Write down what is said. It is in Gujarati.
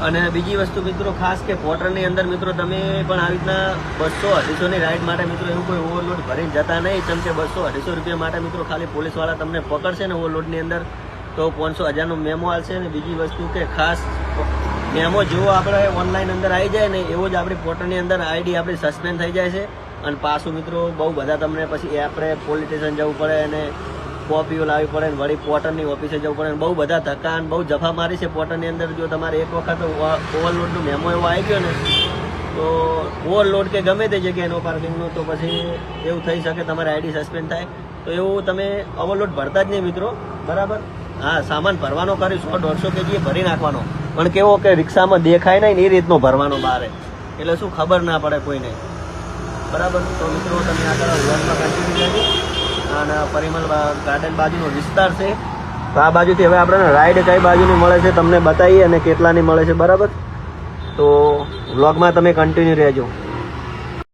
અને બીજી વસ્તુ મિત્રો ખાસ કે પોર્ટરની અંદર મિત્રો તમે પણ આવી રીતના 200-250 રાઈડ માટે મિત્રો એવું કોઈ ઓવરલોડ ભરીને જતા નહીં. કેમ કે 200-250 રૂપિયા માટે મિત્રો ખાલી પોલીસવાળા તમને પકડશે ને ઓવરલોડની અંદર તો 500,000નો મેમો આવશે. અને બીજી વસ્તુ કે ખાસ મેમો જેવો આપણે ઓનલાઈન અંદર આવી જાય ને એવો જ આપણી પોર્ટરની અંદર આઈડી આપણી સસ્પેન્ડ થઈ જાય છે. અને પાછું મિત્રો બહુ બધા તમને પછી આપણે પોલીસ સ્ટેશન જવું પડે અને કોપીઓ લાવવી પડે, વળી પોર્ટરની ઓફિસે જવું પડે, બહુ બધા ધક્કા અને બહુ જફા મારી છે પોર્ટરની અંદર. જો તમારે એક વખત ઓવરલોડનો મેમો એવો આવી ગયો ને તો ઓવરલોડ કે ગમે તે જગ્યાએ નો પાર્કિંગનો તો પછી એવું થઈ શકે તમારી આઈડી સસ્પેન્ડ થાય. તો એવું તમે ઓવરલોડ ભરતા જ નહીં મિત્રો, બરાબર. હા, સામાન ભરવાનો કરી 100-150 kg ભરી નાખવાનો, પણ કેવો કે રિક્ષામાં દેખાય નહીં ને એ રીતનો ભરવાનો બહાર, એટલે શું ખબર ના પડે કોઈને, બરાબર. તો મિત્રો તમે આગળ વ્લોગમાં કન્ટિન્યુ રહેજો. અને પરિમલ ગાર્ડન બાજુનો વિસ્તાર છે. તો આ બાજુથી હવે આપણે રાઈડ કઈ બાજુની મળે છે તમને બતાવીએ અને કેટલાની મળે છે, બરાબર. તો વ્લોગમાં તમે કન્ટિન્યુ રહેજો.